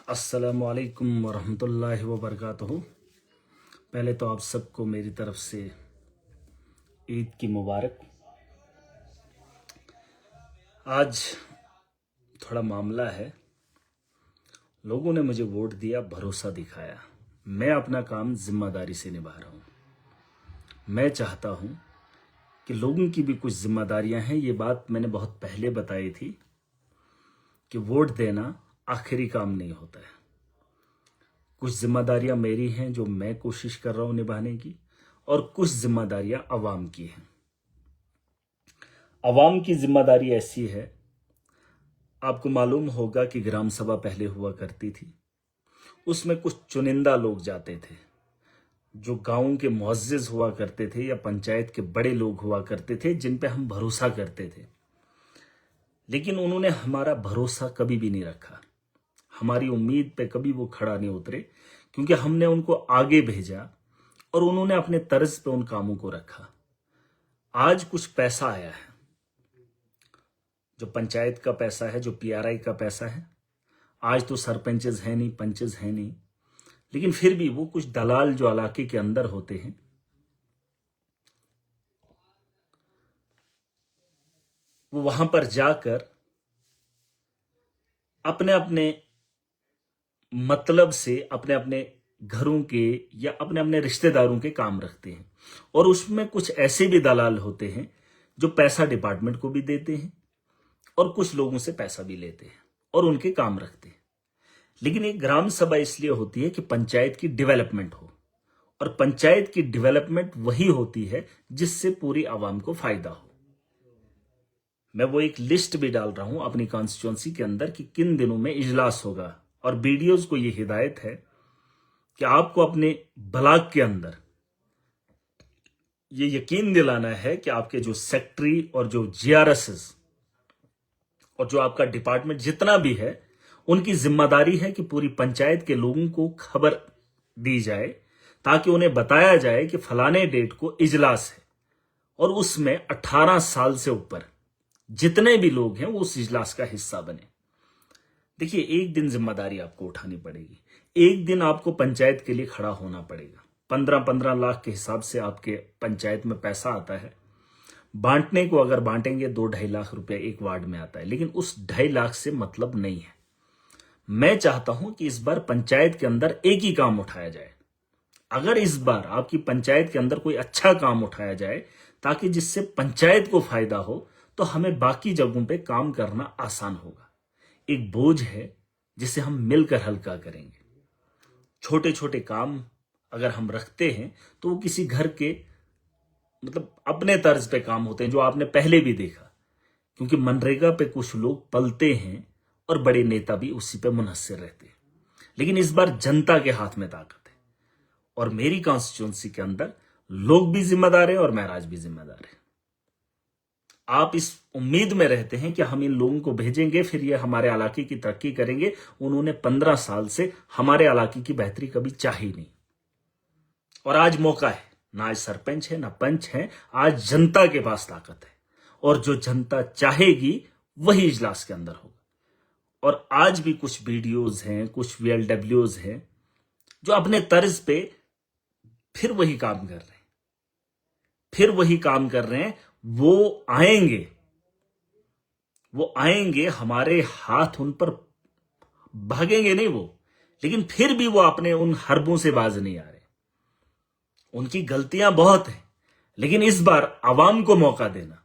अस्सलामुअलैकुम वरहमतुल्लाहि वबरकातुहू। पहले तो आप सबको मेरी तरफ से ईद की मुबारक। आज थोड़ा मामला है, लोगों ने मुझे वोट दिया, भरोसा दिखाया, मैं अपना काम जिम्मेदारी से निभा रहा हूँ। मैं चाहता हूँ कि लोगों की भी कुछ जिम्मेदारियाँ हैं। ये बात मैंने बहुत पहले बताई थी कि वोट देना आखिरी काम नहीं होता है। कुछ जिम्मेदारियां मेरी हैं जो मैं कोशिश कर रहा हूं निभाने की, और कुछ जिम्मेदारियां अवाम की हैं। अवाम की जिम्मेदारी ऐसी है, आपको मालूम होगा कि ग्राम सभा पहले हुआ करती थी, उसमें कुछ चुनिंदा लोग जाते थे जो गांव के मुअज्जिज हुआ करते थे या पंचायत के बड़े लोग हुआ करते थे जिन पे हम भरोसा करते थे। लेकिन उन्होंने हमारा भरोसा कभी भी नहीं रखा, हमारी उम्मीद पे कभी वो खड़ा नहीं उतरे, क्योंकि हमने उनको आगे भेजा और उन्होंने अपने तर्ज पे उन कामों को रखा। आज कुछ पैसा आया है, जो पंचायत का पैसा है, जो पीआरआई का पैसा है। आज तो सरपंचेस हैं नहीं, पंचेस हैं नहीं, लेकिन फिर भी वो कुछ दलाल जो इलाके के अंदर होते हैं, वो वहां पर जाकर अपने अपने मतलब से अपने अपने घरों के या अपने अपने रिश्तेदारों के काम रखते हैं। और उसमें कुछ ऐसे भी दलाल होते हैं जो पैसा डिपार्टमेंट को भी देते हैं और कुछ लोगों से पैसा भी लेते हैं और उनके काम रखते हैं। लेकिन एक ग्राम सभा इसलिए होती है कि पंचायत की डेवलपमेंट हो, और पंचायत की डेवलपमेंट वही होती है जिससे पूरी आवाम को फायदा हो। मैं वो एक लिस्ट भी डाल रहा हूं अपनी कॉन्स्टिट्यूंसी के अंदर कि किन दिनों में इजलास होगा, और बीडीओज को ये हिदायत है कि आपको अपने ब्लॉक के अंदर ये यकीन दिलाना है कि आपके जो सेक्रेटरी और जो जीआरएसएस और जो आपका डिपार्टमेंट जितना भी है, उनकी जिम्मेदारी है कि पूरी पंचायत के लोगों को खबर दी जाए, ताकि उन्हें बताया जाए कि फलाने डेट को इजलास है, और उसमें 18 साल से ऊपर जितने भी लोग हैं वो उस इजलास का हिस्सा बने। देखिए, एक दिन जिम्मेदारी आपको उठानी पड़ेगी, एक दिन आपको पंचायत के लिए खड़ा होना पड़ेगा। 15-15 लाख के हिसाब से आपके पंचायत में पैसा आता है, बांटने को अगर बांटेंगे 2-2.5 लाख रुपया एक वार्ड में आता है, लेकिन उस 2.5 लाख से मतलब नहीं है। मैं चाहता हूं कि इस बार पंचायत के अंदर एक ही काम उठाया जाए। अगर इस बार आपकी पंचायत के अंदर कोई अच्छा काम उठाया जाए ताकि जिससे पंचायत को फायदा हो, तो हमें बाकी जगहों पे काम करना आसान होगा। एक बोझ है जिसे हम मिलकर हल्का करेंगे। छोटे छोटे काम अगर हम रखते हैं तो वो किसी घर के मतलब अपने तर्ज पे काम होते हैं, जो आपने पहले भी देखा, क्योंकि मनरेगा पे कुछ लोग पलते हैं और बड़े नेता भी उसी पे मुनहसिर रहते हैं। लेकिन इस बार जनता के हाथ में ताकत है, और मेरी कॉन्स्टिट्यूंसी के अंदर लोग भी जिम्मेदार हैं और महराज भी जिम्मेदार है। आप इस उम्मीद में रहते हैं कि हम इन लोगों को भेजेंगे, फिर ये हमारे इलाके की तरक्की करेंगे। उन्होंने 15 साल से हमारे इलाके की बेहतरी कभी चाही नहीं, और आज मौका है। ना आज सरपंच है ना पंच है, आज जनता के पास ताकत है, और जो जनता चाहेगी वही इजलास के अंदर होगा। और आज भी कुछ बीडीओज हैं, कुछ वीएलडब्ल्यूज हैं जो अपने तर्ज पे फिर वही काम कर रहे हैं, फिर वही काम कर रहे हैं। वो आएंगे, हमारे हाथ उन पर भागेंगे नहीं वो, लेकिन फिर भी वो अपने उन हरबों से बाज नहीं आ रहे। उनकी गलतियां बहुत हैं, लेकिन इस बार आवाम को मौका देना।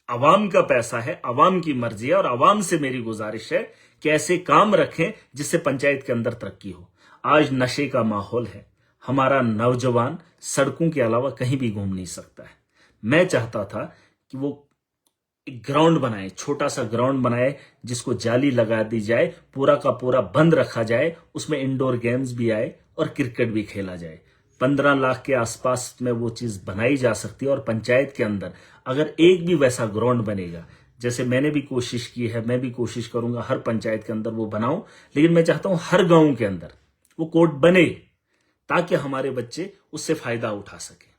आवाम का पैसा है, आवाम की मर्जी है, और आवाम से मेरी गुजारिश है कि ऐसे काम रखें जिससे पंचायत के अंदर तरक्की हो। आज नशे का माहौल है, हमारा नौजवान सड़कों के अलावा कहीं भी घूम नहीं सकता है। मैं चाहता था कि वो एक ग्राउंड बनाए, छोटा सा ग्राउंड बनाए, जिसको जाली लगा दी जाए, पूरा का पूरा बंद रखा जाए, उसमें इंडोर गेम्स भी आए और क्रिकेट भी खेला जाए। 15 लाख के आसपास में वो चीज बनाई जा सकती है, और पंचायत के अंदर अगर एक भी वैसा ग्राउंड बनेगा, जैसे मैंने भी कोशिश की है, मैं भी कोशिश करूंगा हर पंचायत के अंदर वो बनाऊं, लेकिन मैं चाहता हूं हर गांव के अंदर वो कोर्ट बने, ताकि हमारे बच्चे उससे फायदा उठा सके।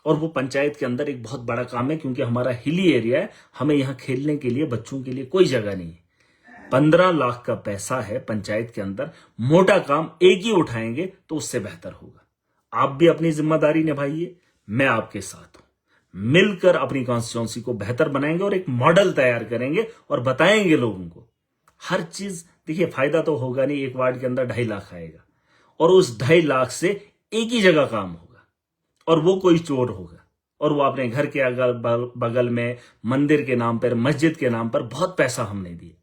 और वो पंचायत के अंदर एक बहुत बड़ा काम है, क्योंकि हमारा हिली एरिया है, हमें यहाँ खेलने के लिए बच्चों के लिए कोई जगह नहीं है। 15 लाख का पैसा है पंचायत के अंदर, मोटा काम एक ही उठाएंगे तो उससे बेहतर होगा। आप भी अपनी जिम्मेदारी निभाइए, मैं आपके साथ हूं। मिलकर अपनी कॉन्स्टिट्यूंसी को बेहतर बनाएंगे और एक मॉडल तैयार करेंगे और बताएंगे लोगों को हर चीज। देखिए, फायदा तो होगा नहीं, एक वार्ड के अंदर 2.5 लाख आएगा और उस 2.5 लाख से एक ही जगह काम होगा और वो कोई चोर होगा और वो अपने घर के अगल बगल में मंदिर के नाम पर, मस्जिद के नाम पर बहुत पैसा हमने दिया,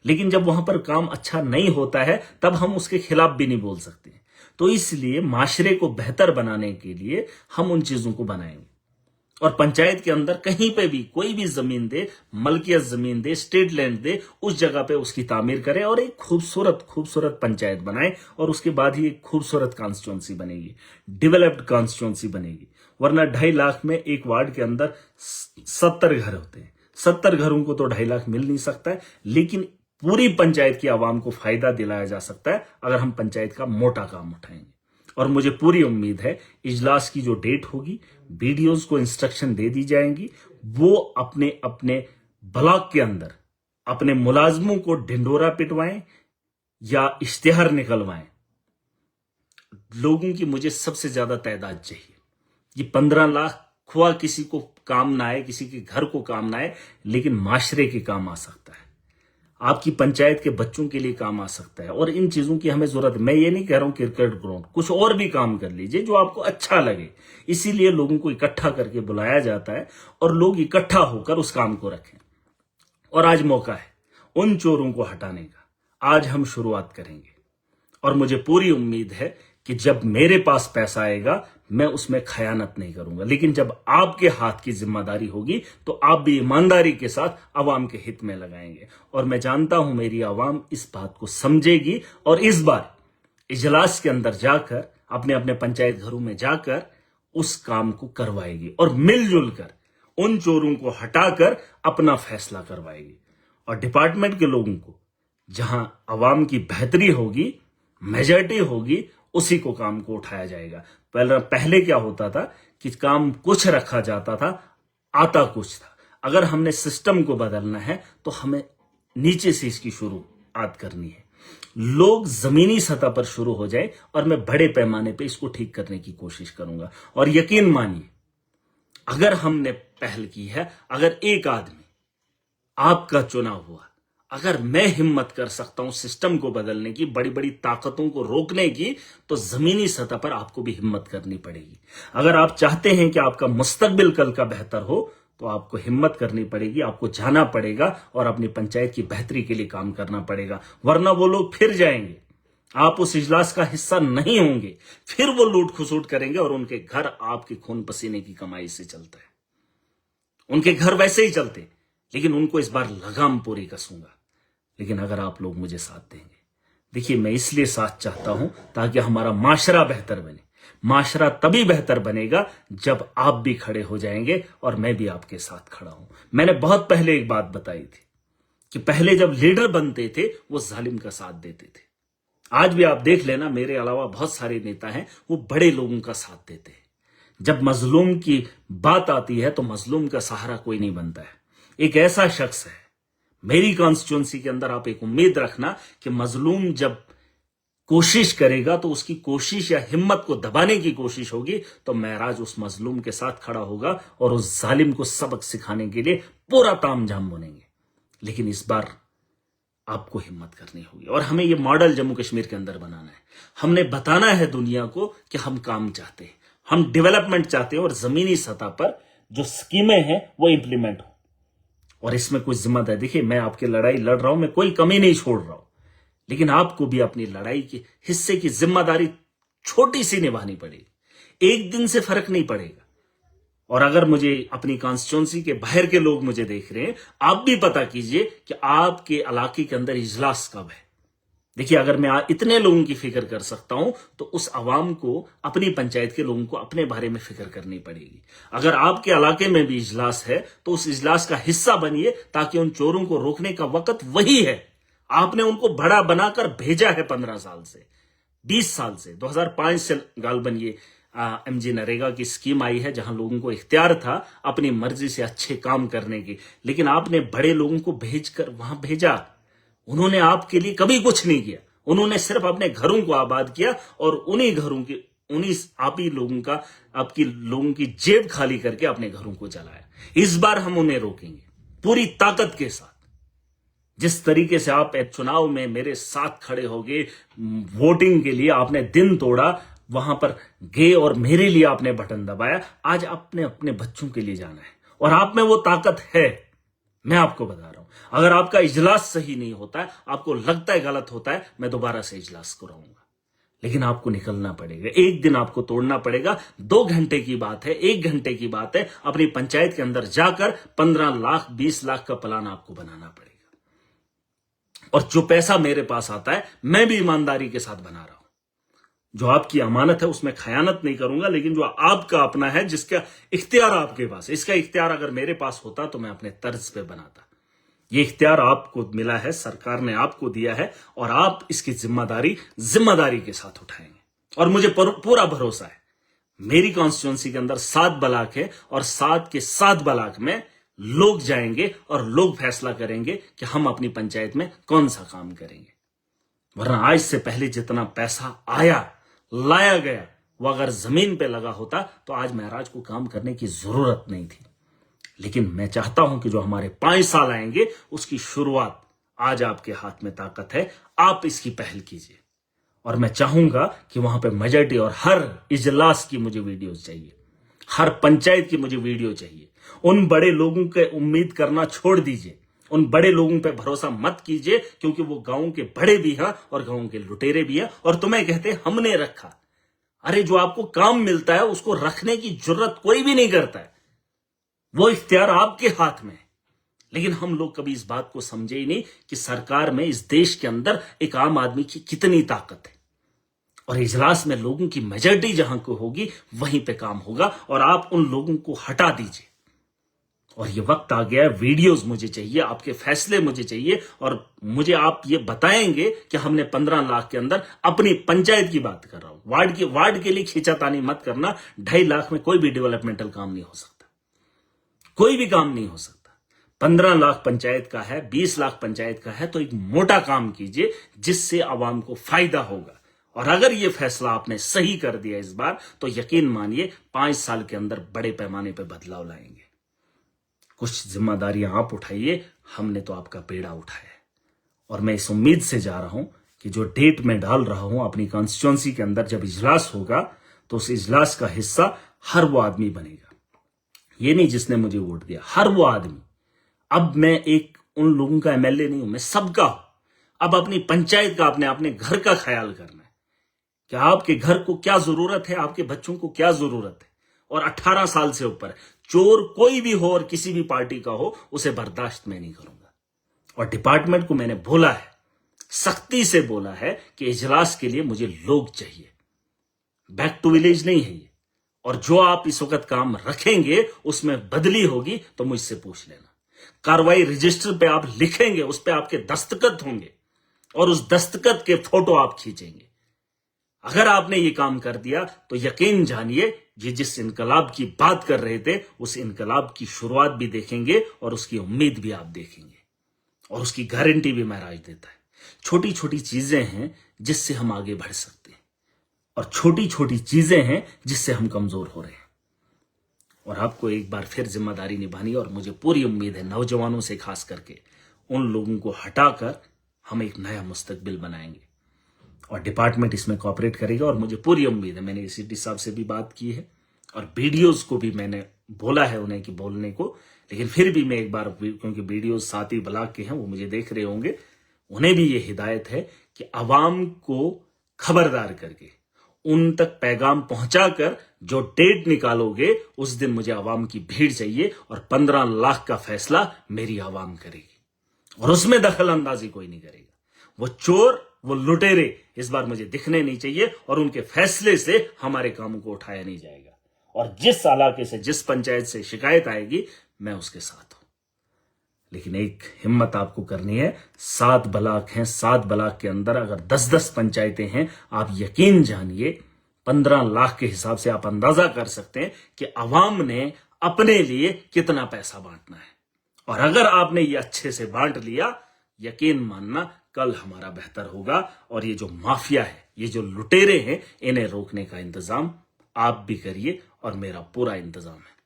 लेकिन जब वहां पर काम अच्छा नहीं होता है तब हम उसके खिलाफ भी नहीं बोल सकते। तो इसलिए माशरे को बेहतर बनाने के लिए हम उन चीजों को बनाएंगे और पंचायत के अंदर कहीं पे भी कोई भी जमीन दे, मलकियत जमीन दे, स्टेट लैंड दे, उस जगह पे उसकी तामीर करें और एक खूबसूरत खूबसूरत पंचायत बनाए और उसके बाद ही एक खूबसूरत कॉन्स्टिट्यूंसी बनेगी, डेवलप्ड कॉन्स्टिट्यूंसी बनेगी। वरना 2.5 लाख में एक वार्ड के अंदर 70 घर होते हैं। 70 घरों को तो 2.5 लाख मिल नहीं सकता है, लेकिन पूरी पंचायत की आवाम को फायदा दिलाया जा सकता है अगर हम पंचायत का मोटा काम उठाएंगे। और मुझे पूरी उम्मीद है इजलास की जो डेट होगी, बीडीओज को इंस्ट्रक्शन दे दी जाएंगी, वो अपने अपने ब्लॉक के अंदर अपने मुलाजमों को ढिंडोरा पिटवाएं या इश्तिहार निकलवाएं। लोगों की मुझे सबसे ज्यादा तादाद चाहिए। ये 15 लाख खुआ किसी को काम ना आए, किसी के घर को काम ना आए, लेकिन माशरे के काम आ सकता है, आपकी पंचायत के बच्चों के लिए काम आ सकता है। और इन चीजों की हमें जरूरत है। मैं ये नहीं कह रहा हूं क्रिकेट ग्राउंड, कुछ और भी काम कर लीजिए जो आपको अच्छा लगे। इसीलिए लोगों को इकट्ठा करके बुलाया जाता है और लोग इकट्ठा होकर उस काम को रखें। और आज मौका है उन चोरों को हटाने का, आज हम शुरुआत करेंगे। और मुझे पूरी उम्मीद है कि जब मेरे पास पैसा आएगा मैं उसमें खयानत नहीं करूंगा, लेकिन जब आपके हाथ की जिम्मेदारी होगी तो आप भी ईमानदारी के साथ अवाम के हित में लगाएंगे। और मैं जानता हूं मेरी अवाम इस बात को समझेगी और इस बार इजलास के अंदर जाकर, अपने अपने पंचायत घरों में जाकर उस काम को करवाएगी और मिलजुल कर उन चोरों को हटाकर अपना फैसला करवाएगी। और डिपार्टमेंट के लोगों को जहां अवाम की बेहतरी होगी, मेजॉरिटी होगी, उसी को काम को उठाया जाएगा। पहले क्या होता था कि काम कुछ रखा जाता था, आता कुछ था। अगर हमने सिस्टम को बदलना है तो हमें नीचे से इसकी शुरुआत करनी है। लोग जमीनी सतह पर शुरू हो जाए और मैं बड़े पैमाने पे इसको ठीक करने की कोशिश करूंगा। और यकीन मानिए, अगर हमने पहल की है, अगर एक आदमी आपका चुनाव हुआ, अगर मैं हिम्मत कर सकता हूं सिस्टम को बदलने की, बड़ी बड़ी ताकतों को रोकने की, तो जमीनी सतह पर आपको भी हिम्मत करनी पड़ेगी। अगर आप चाहते हैं कि आपका मुस्तकबिल कल का बेहतर हो तो आपको हिम्मत करनी पड़ेगी, आपको जाना पड़ेगा और अपनी पंचायत की बेहतरी के लिए काम करना पड़ेगा। वरना वो लोग फिर जाएंगे, आप उस इजलास का हिस्सा नहीं होंगे, फिर वो लूट खसूट करेंगे और उनके घर आपके खून पसीने की कमाई से चलता है। उनके घर वैसे ही चलते, लेकिन उनको इस बार लगाम पूरी कसूंगा। लेकिन अगर आप लोग मुझे साथ देंगे, देखिए मैं इसलिए साथ चाहता हूं ताकि हमारा माशरा बेहतर बने। माशरा तभी बेहतर बनेगा जब आप भी खड़े हो जाएंगे और मैं भी आपके साथ खड़ा हूं। मैंने बहुत पहले एक बात बताई थी कि पहले जब लीडर बनते थे वो जालिम का साथ देते थे। आज भी आप देख लेना, मेरे अलावा बहुत सारे नेता हैं, वो बड़े लोगों का साथ देते हैं। जब मजलूम की बात आती है तो मजलूम का सहारा कोई नहीं बनता है। एक ऐसा शख्स है मेरी कॉन्स्टिट्यूंसी के अंदर, आप एक उम्मीद रखना कि मजलूम जब कोशिश करेगा तो उसकी कोशिश या हिम्मत को दबाने की कोशिश होगी तो महराज उस मजलूम के साथ खड़ा होगा और उस जालिम को सबक सिखाने के लिए पूरा तामझाम बनेंगे। लेकिन इस बार आपको हिम्मत करनी होगी और हमें यह मॉडल जम्मू कश्मीर के अंदर बनाना है। हमने बताना है दुनिया को कि हम काम चाहते हैं, हम डेवलपमेंट चाहते हैं और जमीनी सतह पर जो स्कीमें हैं वो इंप्लीमेंट हो। और इसमें कुछ जिम्मेदारी, देखिए मैं आपकी लड़ाई लड़ रहा हूं, मैं कोई कमी नहीं छोड़ रहा हूं, लेकिन आपको भी अपनी लड़ाई के हिस्से की जिम्मेदारी छोटी सी निभानी पड़ेगी। एक दिन से फर्क नहीं पड़ेगा। और अगर मुझे अपनी कॉन्स्टिट्यूंसी के बाहर के लोग मुझे देख रहे हैं, आप भी पता कीजिए कि आपके इलाके के अंदर इजलास कब है। देखिए अगर मैं इतने लोगों की फिक्र कर सकता हूं तो उस अवाम को, अपनी पंचायत के लोगों को अपने बारे में फिक्र करनी पड़ेगी। अगर आपके इलाके में भी इजलास है तो उस इजलास का हिस्सा बनिए ताकि उन चोरों को रोकने का वक्त वही है। आपने उनको बड़ा बनाकर भेजा है 15 साल से, 20 साल से, 2005 से गालबन ये एमजी नरेगा की स्कीम आई है जहां लोगों को इख्तियार था अपनी मर्जी से अच्छे काम करने की, लेकिन आपने बड़े लोगों को भेजकर वहां भेजा। उन्होंने आपके लिए कभी कुछ नहीं किया। उन्होंने सिर्फ अपने घरों को आबाद किया और उन्हीं घरों के उन्हीं आप ही लोगों का आपकी लोगों की जेब खाली करके अपने घरों को चलाया। इस बार हम उन्हें रोकेंगे पूरी ताकत के साथ। जिस तरीके से आप चुनाव में मेरे साथ खड़े हो गए, वोटिंग के लिए आपने दिन तोड़ा, वहां पर गए और मेरे लिए आपने बटन दबाया, आज आपने अपने बच्चों के लिए जाना है और आप में वो ताकत है। मैं आपको बता रहा हूं, अगर आपका इजलास सही नहीं होता है, आपको लगता है गलत होता है, मैं दोबारा से इजलास कराऊंगा। लेकिन आपको निकलना पड़ेगा, एक दिन आपको तोड़ना पड़ेगा। 2 घंटे की बात है, 1 घंटे की बात है, अपनी पंचायत के अंदर जाकर 15 लाख 20 लाख का प्लान आपको बनाना पड़ेगा। और जो पैसा मेरे पास आता है, मैं भी ईमानदारी के साथ बना रहा हूं। जो आपकी अमानत है उसमें खयानत नहीं करूंगा, लेकिन जो आपका अपना है, जिसका इख्तियार आपके पास है, इसका इख्तियार अगर मेरे पास होता तो मैं अपने तर्ज पे बनाता। ये इख्तियार आपको मिला है, सरकार ने आपको दिया है और आप इसकी जिम्मेदारी के साथ उठाएंगे। और मुझे पूरा भरोसा है, मेरी कॉन्स्टिट्यूंसी के अंदर 7 ब्लॉक है और 7 के 7 ब्लॉक में लोग जाएंगे और लोग फैसला करेंगे कि हम अपनी पंचायत में कौन सा काम करेंगे। वरना आज से पहले जितना पैसा लाया गया, वो अगर जमीन पे लगा होता तो आज महराज को काम करने की जरूरत नहीं थी। लेकिन मैं चाहता हूं कि जो हमारे 5 साल आएंगे, उसकी शुरुआत आज आपके हाथ में ताकत है, आप इसकी पहल कीजिए। और मैं चाहूंगा कि वहां पे मेजॉरिटी, और हर इजलास की मुझे वीडियोस चाहिए, हर पंचायत की मुझे वीडियो चाहिए। उन बड़े लोगों के उम्मीद करना छोड़ दीजिए, उन बड़े लोगों पे भरोसा मत कीजिए, क्योंकि वो गांव के बड़े भी हैं और गांव के लुटेरे भी हैं। और तुम्हें कहते हमने रखा, अरे जो आपको काम मिलता है उसको रखने की जरूरत कोई भी नहीं करता है, वो इख्तियार आपके हाथ में है। लेकिन हम लोग कभी इस बात को समझे ही नहीं कि सरकार में, इस देश के अंदर एक आम आदमी की कितनी ताकत है। और इजलास में लोगों की मेजॉरिटी जहां को होगी, वहीं पे काम होगा। और आप उन लोगों को हटा दीजिए। और ये वक्त आ गया है, वीडियोस मुझे चाहिए, आपके फैसले मुझे चाहिए। और मुझे आप ये बताएंगे कि हमने 15 लाख के अंदर, अपनी पंचायत की बात कर रहा हूं, वार्ड के लिए खींचातानी मत करना। 2.5 लाख में कोई भी डेवलपमेंटल काम नहीं हो सकता, कोई भी काम नहीं हो सकता। 15 लाख पंचायत का है, 20 लाख पंचायत का है, तो एक मोटा काम कीजिए जिससे आवाम को फायदा होगा। और अगर ये फैसला आपने सही कर दिया इस बार, तो यकीन मानिए 5 साल के अंदर बड़े पैमाने पर बदलाव लाएंगे। कुछ जिम्मेदारियां आप उठाइए, हमने तो आपका बेड़ा उठाया है। और मैं इस उम्मीद से जा रहा हूं कि जो डेट मैं डाल रहा हूं अपनी कॉन्स्टिट्यूंसी के अंदर, जब इजलास होगा तो उस इजलास का हिस्सा हर वो आदमी बनेगा। ये नहीं जिसने मुझे वोट दिया, हर वो आदमी। अब मैं एक उन लोगों का एमएलए नहीं हूं, मैं सबका हूं। अब अपनी पंचायत का, अपने घर का ख्याल करना है कि आपके घर को क्या जरूरत है, आपके बच्चों को क्या जरूरत है। और 18 साल से ऊपर चोर कोई भी हो और किसी भी पार्टी का हो, उसे बर्दाश्त मैं नहीं करूंगा। और डिपार्टमेंट को मैंने बोला है, सख्ती से बोला है कि इजलास के लिए मुझे लोग चाहिए, बैक टू विलेज नहीं है ये। और जो आप इस वक्त काम रखेंगे उसमें बदली होगी तो मुझसे पूछ लेना। कार्रवाई रजिस्टर पे आप लिखेंगे, उस पे आपके दस्तखत होंगे और उस दस्तखत के फोटो आप खींचेंगे। अगर आपने ये काम कर दिया तो यकीन जानिए, ये जिस इनकलाब की बात कर रहे थे, उस इनकलाब की शुरुआत भी देखेंगे और उसकी उम्मीद भी आप देखेंगे। और उसकी गारंटी भी महराज देता है। छोटी छोटी चीजें हैं जिससे हम आगे बढ़ सकते हैं, और छोटी छोटी चीजें हैं जिससे हम कमजोर हो रहे हैं। और आपको एक बार फिर जिम्मेदारी निभानी है। और मुझे पूरी उम्मीद है, नौजवानों से खास करके, उन लोगों को हटाकर हम एक नया मुस्तकबिल बनाएंगे और डिपार्टमेंट इसमें कोऑपरेट करेगा। और मुझे पूरी उम्मीद है, मैंने एसीटी साहब से भी बात की है और वीडियोस को भी मैंने बोला है उन्हें कि बोलने को। लेकिन फिर भी मैं एक बार, क्योंकि वीडियोस 7 ही ब्लॉक के हैं, वो मुझे देख रहे होंगे, उन्हें भी ये हिदायत है कि अवाम को खबरदार करके उन तक पैगाम पहुंचाकर जो डेट निकालोगे, उस दिन मुझे अवाम की भीड़ चाहिए। और 15 लाख का फैसला मेरी अवाम करेगी और उसमें दखल अंदाजी कोई नहीं करेगा। वो चोर, वो लुटेरे इस बार मुझे दिखने नहीं चाहिए और उनके फैसले से हमारे कामों को उठाया नहीं जाएगा। और जिस इलाके से, जिस पंचायत से शिकायत आएगी, मैं उसके साथ हूं। लेकिन एक हिम्मत आपको करनी है। 7 ब्लॉक हैं, 7 ब्लॉक के अंदर अगर 10-10 पंचायतें हैं, आप यकीन जानिए 15 लाख के हिसाब से आप अंदाजा कर सकते हैं कि अवाम ने अपने लिए कितना पैसा बांटना है। और अगर आपने ये अच्छे से बांट लिया, यकीन मानना कल हमारा बेहतर होगा। और ये जो माफिया है, ये जो लुटेरे हैं, इन्हें रोकने का इंतजाम आप भी करिए और मेरा पूरा इंतजाम है।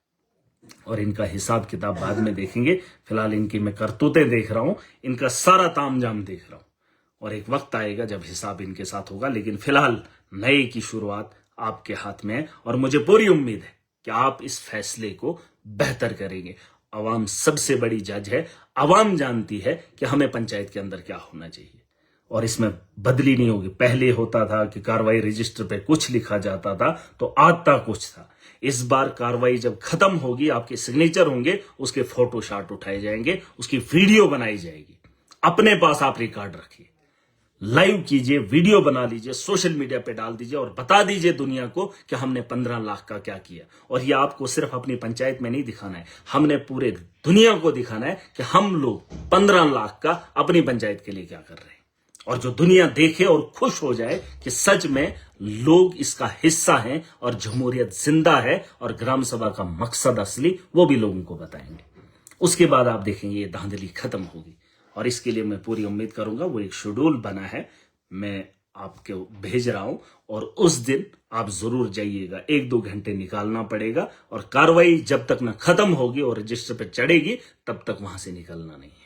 और इनका हिसाब किताब बाद में देखेंगे। फिलहाल इनकी मैं करतूतें देख रहा हूं, इनका सारा तामझाम देख रहा हूं, और एक वक्त आएगा जब हिसाब इनके साथ होगा। लेकिन फिलहाल नए की शुरुआत आपके हाथ में है और मुझे पूरी उम्मीद है कि आप इस फैसले को बेहतर करेंगे। अवाम सबसे बड़ी जज है। अवाम जानती है कि हमें पंचायत के अंदर क्या होना चाहिए, और इसमें बदली नहीं होगी। पहले होता था कि कार्रवाई रजिस्टर पे कुछ लिखा जाता था तो आता कुछ था। इस बार कार्रवाई जब खत्म होगी, आपके सिग्नेचर होंगे, उसके फोटो शॉट उठाए जाएंगे, उसकी वीडियो बनाई जाएगी। अपने पास आप रिकॉर्ड रखिए, लाइव कीजिए, वीडियो बना लीजिए, सोशल मीडिया पे डाल दीजिए और बता दीजिए दुनिया को कि हमने 15 लाख का क्या किया। और ये आपको सिर्फ अपनी पंचायत में नहीं दिखाना है, हमने पूरे दुनिया को दिखाना है कि हम लोग 15 लाख का अपनी पंचायत के लिए क्या कर रहे हैं। और जो दुनिया देखे और खुश हो जाए कि सच में लोग इसका हिस्सा हैं और जमहूरियत जिंदा है और ग्राम सभा का मकसद असली वो भी लोगों को बताएंगे। उसके बाद आप देखेंगे ये धांधली खत्म होगी। और इसके लिए मैं पूरी उम्मीद करूंगा। वो एक शेड्यूल बना है, मैं आपको भेज रहा हूं, और उस दिन आप जरूर जाइएगा। 1-2 घंटे निकालना पड़ेगा, और कार्रवाई जब तक ना खत्म होगी और रजिस्टर पे चढ़ेगी तब तक वहां से निकलना नहीं है।